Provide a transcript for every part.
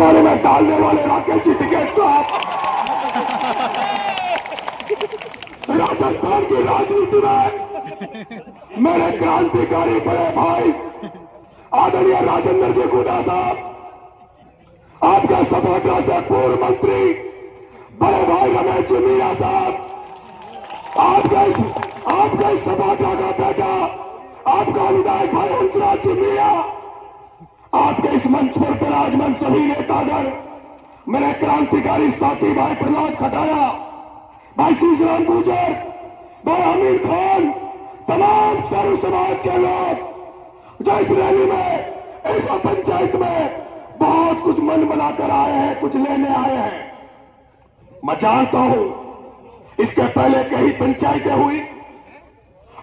बारे में डालने वाले राकेश जी टिकैत साहब राजस्थान की राजनीति में मेरे क्रांतिकारी बड़े भाई आदरणीय राजेंद्र जी गुडा साहब, आपका सभागृह से पूर्व मंत्री बड़े भाई रमेश जी मीणा साहब, आपका इस सभागृह का बेटा आपका विधायक भाई हंसराज जी मीणा, आपके इस मंच पर विराजमान सभी नेतागण, मेरे क्रांतिकारी साथी भाई प्रहलाद खटारा, भाई शीशराम गुर्जर, भाई आमिर खान, तमाम सर्व समाज के लोग जो इस रैली में, इस पंचायत में बहुत कुछ मन बनाकर आए हैं, कुछ लेने आए हैं। मैं जानता हूं इसके पहले कई पंचायतें हुई।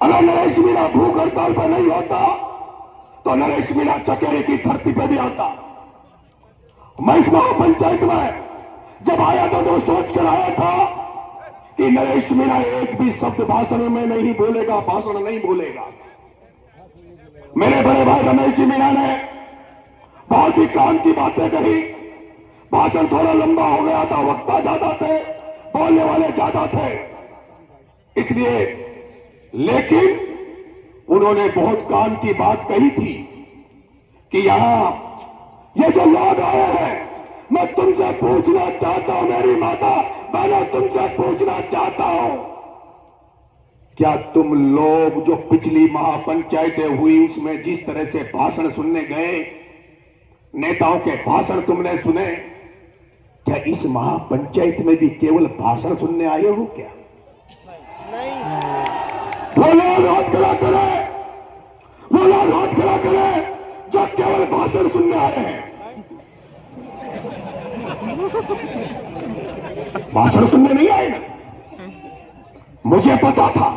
अगर नरेश मीणा भूख हड़ताल पर नहीं होता तो नरेश मीणा चकेरे की धरती पर भी आता। मैं इस महापंचायत में जब आया था तो सोच कर आया था कि नरेश मीणा एक भी शब्द भाषण में नहीं बोलेगा, भाषण नहीं बोलेगा। मेरे बड़े भाई रमेश जी मीणा ने बहुत ही काम की बातें कही, भाषण थोड़ा लंबा हो गया था, वक्ता ज्यादा थे, बोलने वाले ज्यादा थे, इसलिए, लेकिन उन्होंने बहुत काम की बात कही थी कि यहां ये जो लोग आए हैं, मैं तुमसे पूछना चाहता हूं, मेरी माता बहनों तुमसे पूछना चाहता हूं, क्या तुम लोग जो पिछली महापंचायतें हुई उसमें जिस तरह से भाषण सुनने गए, नेताओं के भाषण तुमने सुने, क्या इस महापंचायत में भी केवल भाषण सुनने आए हो क्या? नहीं। वो लोग हाथ खड़ा करें, वो लोग हाथ खड़ा करें जो केवल भाषण सुनने आए हैं। भाषण सुनने नहीं आए ना, मुझे पता था।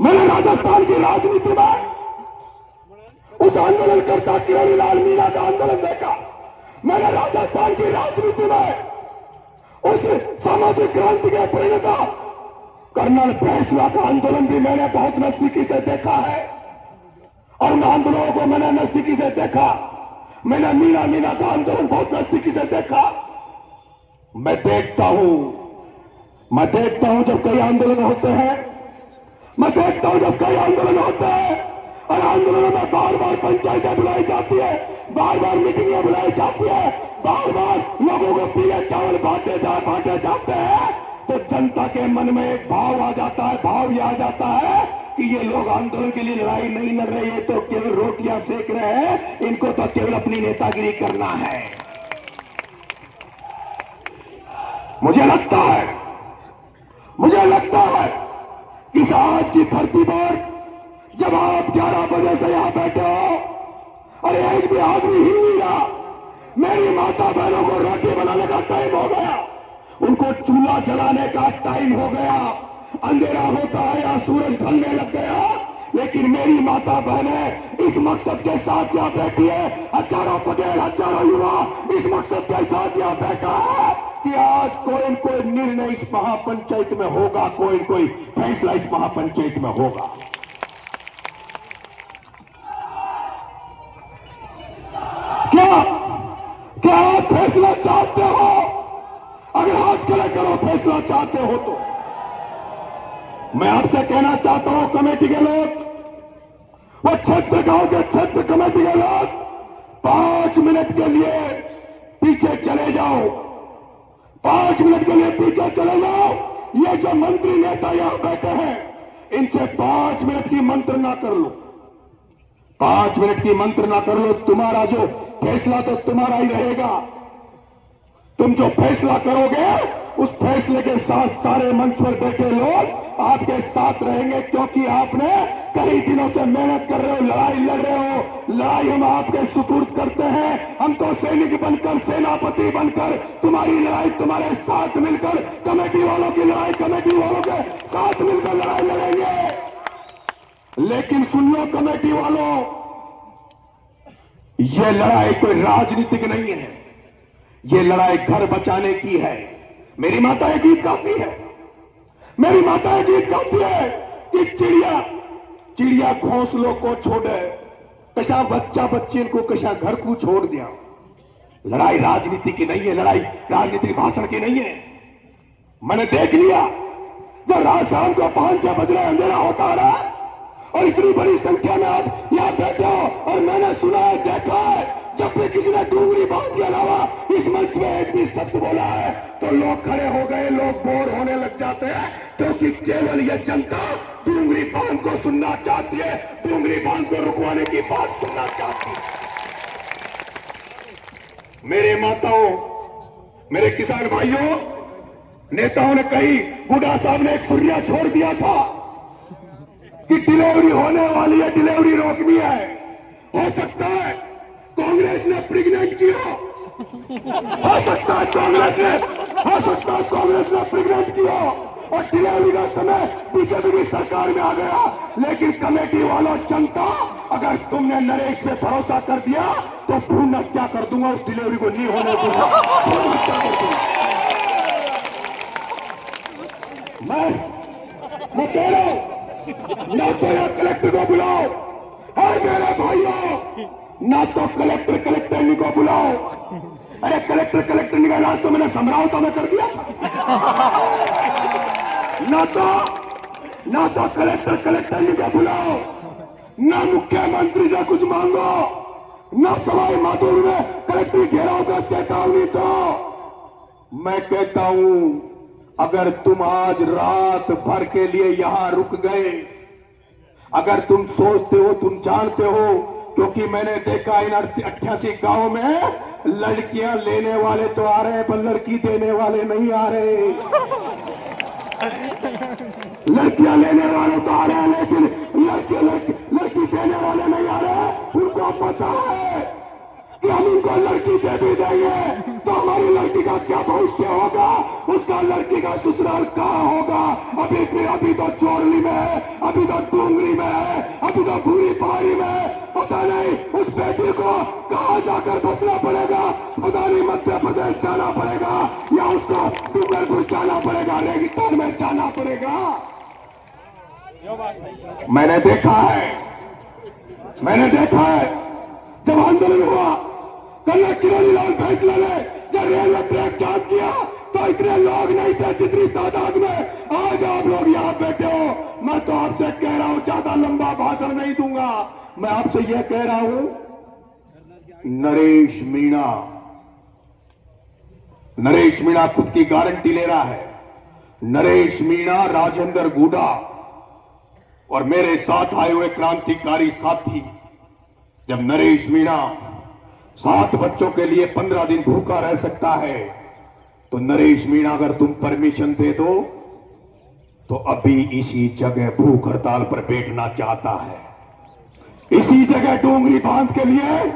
मैंने राजस्थान की राजनीति में उस आंदोलनकर्ता किरण लाल मीणा का आंदोलन देखा। मैंने राजस्थान की राजनीति में उस सामाजिक क्रांति के प्रणेता कर्नल फैसला का आंदोलन भी मैंने बहुत नजदीकी से देखा है और उन आंदोलनों को मैंने नजदीकी से देखा। मैंने मीणा का आंदोलन बहुत नजदीकी से देखा। मैं देखता हूं जब कई आंदोलन होते हैं, मैं देखता हूं जब कई आंदोलन होते हैं और आंदोलनों में बार बार पंचायतें बुलाई जाती है, बार बार मीटिंगें बुलाई जाती है, बार बार लोगों को पीले चावल बांटे जाते हैं, तो जनता के मन में एक भाव आ जाता है, भाव यह आ जाता है कि ये लोग आंदोलन के लिए लड़ाई नहीं लड़ रहे, ये तो केवल रोटियां सेक रहे हैं, इनको तो केवल अपनी नेतागिरी करना है। मुझे लगता है कि आज की धरती पर जब आप 11 बजे से यहां बैठे हो और एक भी आदमी हिल नहीं रहा, मेरी माता बहनों को रोटी बनाने का टाइम हो गया, उनको चूल्हा जलाने का टाइम हो गया, अंधेरा होता है या सूरज ढलने लग गया, लेकिन मेरी माता बहनें इस मकसद के साथ यहां बैठी है, हजारों पटेल, हजारों युवा इस मकसद के साथ यहां बैठा है कि आज कोई न कोई निर्णय इस महापंचायत में होगा, कोई न कोई फैसला इस महापंचायत में होगा। क्या आप फैसला चाहते हो? अगर हाथ खड़े करो फैसला चाहते हो तो मैं आपसे कहना चाहता हूं, कमेटी के लोग, वो क्षेत्र गांव के क्षेत्र कमेटी के लोग 5 मिनट के लिए पीछे चले जाओ, 5 मिनट के लिए पीछे चले जाओ। ये जो मंत्री नेता यहां बैठे हैं, इनसे 5 मिनट की मंत्रणा कर लो, 5 मिनट की मंत्रणा कर लो। तुम्हारा जो फैसला तो तुम्हारा ही रहेगा, तुम जो फैसला करोगे उस फैसले के साथ सारे मंच पर बैठे लोग आपके साथ रहेंगे, क्योंकि आपने कई दिनों से मेहनत कर रहे हो, लड़ाई लड़ रहे हो। लड़ाई हम आपके सुपुर्द करते हैं, हम तो सैनिक बनकर, सेनापति बनकर तुम्हारी लड़ाई तुम्हारे साथ मिलकर, कमेटी वालों की लड़ाई कमेटी वालों के साथ मिलकर लड़ाई लड़ेंगे। लेकिन सुन लो कमेटी वालों, यह लड़ाई कोई राजनीतिक नहीं है, यह लड़ाई घर बचाने की है। मेरी माता एक गीत गाती है, मेरी माता एक गीत गाती है कि चिड़िया घोंसलों को छोड़े, कशा बच्चा बच्ची को कशा घर को छोड़ दिया। लड़ाई राजनीति की नहीं है, लड़ाई राजनीतिक भाषण की नहीं है। मैंने देख लिया जब रात शाम को 5-6 बज रहे अंधेरा होता रहा और इतनी बड़ी संख्या में आप यहाँ बैठे हो और मैंने सुना है, देखा है, जब भी किसी ने डूंगरी बात के अलावा इस मंच में एक भी शब्द बोला है तो लोग खड़े हो गए, लोग बोर होने लग जाते हैं, क्योंकि केवल ये जनता डूंगरी बांध को सुनना चाहती है, डूंगरी बांध को रुकवाने की बात सुनना चाहती है। मेरे माताओं, मेरे किसान भाइयों, नेताओं ने कही, बूढ़ा साहब ने एक सुर्रिया छोड़ दिया था कि डिलीवरी होने वाली है, डिलीवरी रोकनी है। हो सकता है कांग्रेस ने प्रेग्नेंट किया, हो सकता है कांग्रेस ने प्रेग्नेंट किया और डिलीवरी का समय बीजेपी की सरकार में आ गया। लेकिन कमेटी वालों, जनता, अगर तुमने नरेश पे भरोसा कर दिया तो भ्रूण हत्या कर दूंगा, उस डिलीवरी को नहीं होने दूंगा, भ्रूण हत्या कर दूंगा। मैं कह रहा हूं, ना तो यह कलेक्टर को बुलाओ, और मेरे भाइयों, ना तो कलेक्टर नहीं को बुलाओ। अरे कलेक्टर नहीं का इलाज तो मैंने समझाओ में कर दिया था। ना तो कलेक्टर नहीं को बुलाओ, ना मुख्यमंत्री से कुछ मांगो, ना सवाई माधोपुर में कलेक्टर घेराव का चेतावनी। तो मैं कहता हूं, अगर तुम आज रात भर के लिए यहां रुक गए, अगर तुम सोचते हो, तुम जानते हो, क्योंकि मैंने देखा इन 88 गांव में लड़कियां लेने वाले तो आ रहे हैं पर लड़की देने वाले नहीं आ रहे। लड़कियां लेने वाले तो आ रहे हैं लेकिन लड़की देने वाले नहीं आ रहे। उनको पता है कि हम उनको लड़की दे भी देंगे तो हमारी लड़की का क्या भविष्य होगा, उसका लड़की का ससुराल कहाँ होगा। अभी तो चोरली में है, अभी तो डूंगरी में है, अभी तो भूरी पहाड़ी में है। पता नहीं उस बेटी को कहाँ जाकर बसना पड़ेगा, पता नहीं मध्य प्रदेश जाना पड़ेगा या उसको डूंगरपुर जाना पड़ेगा, रेगिस्तान में जाना पड़ेगा। मैंने देखा है जब आंदोलन हुआ, कर्नल किरोड़ी लाल फैसला ने जब रेलवे ट्रैक जाम किया तो इतने लोग नहीं थे जितनी तादाद में आज आप लोग यहाँ बैठे हो। मैं तो आपसे कह रहा हूं, ज्यादा लंबा भाषण नहीं दूंगा, मैं आपसे यह कह रहा हूं, नरेश मीणा खुद की गारंटी ले रहा है। नरेश मीणा, राजेंद्र गुडा और मेरे साथ आए हुए क्रांतिकारी साथी, जब नरेश मीणा 7 बच्चों के लिए 15 दिन भूखा रह सकता है तो नरेश मीणा अगर तुम परमिशन दे दो तो अभी इसी जगह भूख हड़ताल पर बैठना चाहता है। इसी जगह डूंगरी बांध के लिए,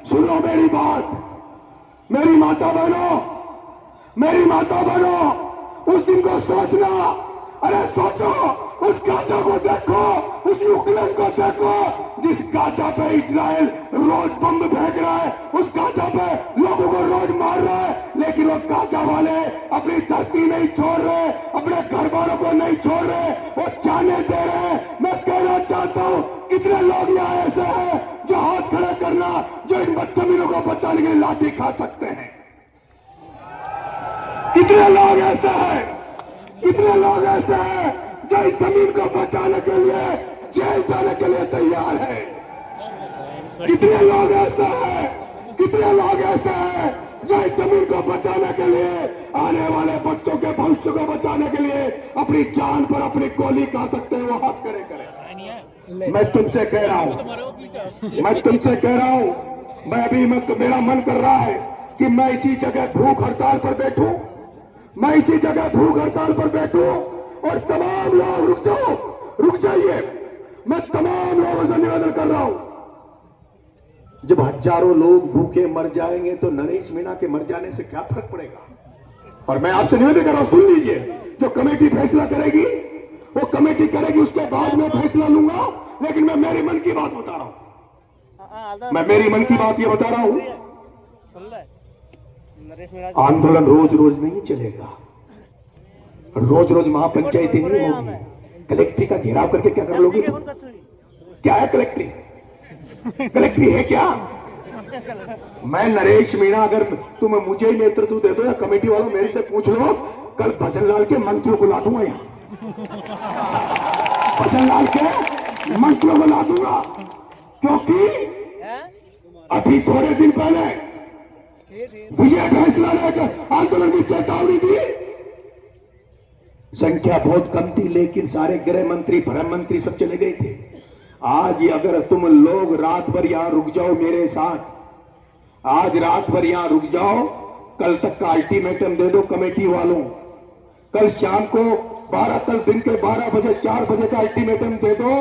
सुनो मेरी बात, मेरी माता बहनों, उस दिन को सोचना। अरे सोचो, उस गाजा को देखो, उस यूक्रेन को देखो, जिस गाजा पे इजराइल रोज बम फेंक रहा है, उस गाजा पे लोगों को रोज मार रहा है, लेकिन वो गाजा वाले अपनी धरती नहीं छोड़ रहे, अपने घर वालों को नहीं छोड़ रहे, वो जाने दे रहे। मैं कहना चाहता हूं, कितने लोग यहाँ ऐसे हैं जो हाथ खड़े करना, जो इन बच्चों को बचाने के लिए लाठी खा सकते हैं। कितने लोग ऐसे हैं जो इस जमीन को बचाने के लिए जेल जाने के लिए तैयार है। कितने लोग ऐसे हैं जो इस जमीन को बचाने के लिए, आने वाले बच्चों के भविष्य को बचाने के लिए अपनी जान पर अपनी गोली खा सकते हैं। वो हाथ करे। मैं तुमसे कह रहा हूं, मेरा मन कर रहा है कि मैं इसी जगह भूख हड़ताल पर बैठूं और तमाम लोग रुक जाइए। मैं तमाम लोगों से निवेदन कर रहा हूं, जब हजारों लोग भूखे मर जाएंगे तो नरेश मीणा के मर जाने से क्या फर्क पड़ेगा। और मैं आपसे निवेदन कर रहा हूं, सुन लीजिए, जो कमेटी फैसला करेगी वो कमेटी करेगी, उसके बाद में फैसला लूंगा। लेकिन मैं मेरे मन की बात बता रहा हूं, ये बता रहा हूं, आंदोलन रोज रोज नहीं चलेगा, रोज रोज महापंचायती नहीं होगी। कलेक्ट्री का घेराव करके क्या कर लोगे? क्या है कलेक्ट्री? कलेक्ट्री है क्या? मैं नरेश मीणा, अगर तुम्हें मुझे ही नेतृत्व दे दो या कमेटी वालों मेरे से पूछ लो, कल भजनलाल के मंत्रियों को ला दूंगा यहाँ। भजनलाल के मंत्रियों को ला दूंगा, क्योंकि अभी थोड़े दिन पहले विजय फैसला लेकर आंदोलन की चेतावनी दी। संख्या बहुत कम थी, लेकिन सारे गृह मंत्री, परम मंत्री सब चले गए थे। आज अगर तुम लोग रात भर यहां रुक जाओ मेरे साथ, आज रात भर यहां रुक जाओ, कल तक का अल्टीमेटम दे दो कमेटी वालों। कल शाम को 12, कल दिन के 12 बजे 4 बजे का अल्टीमेटम दे दो।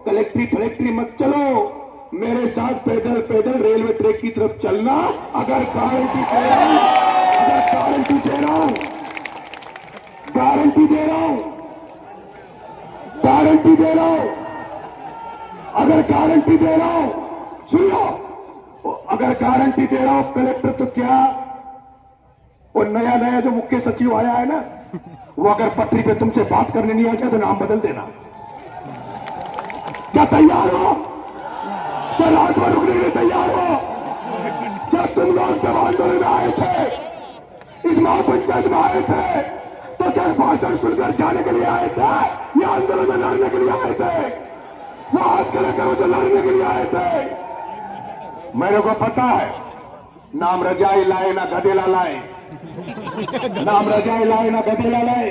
कलेक्ट्री फलेक्ट्री मत चलो, मेरे साथ पैदल पैदल रेलवे ट्रैक की तरफ चलना। अगर गारंटी दे रहा हूं, अगर गारंटी दे रहा हूं, गारंटी दे रहा हूं, गारंटी दे रहा हूं, अगर गारंटी दे रहा हूं, सुन लो, अगर गारंटी दे रहा हूं कलेक्टर तो क्या, वो नया नया जो मुख्य सचिव आया है ना, वो अगर पटरी पे तुमसे बात करने नहीं आ जाए तो नाम बदल देना। क्या तैयार हो? क्या रात भर रुकने के लिए तैयार हो? क्या तुम लोग जब आंदोलन में आए थे, इस महापंचायत में आए थे, तो क्या भाषण सुनकर जाने के लिए आए थे या आंदोलन में लड़ने के लिए आए थे? वो हाथ खड़े करो जो लड़ने के लिए आए थे। मेरे को पता है, नाम रजाई लाए ना गधेला लाए, नाम रजाई लाए ना गधेला लाए।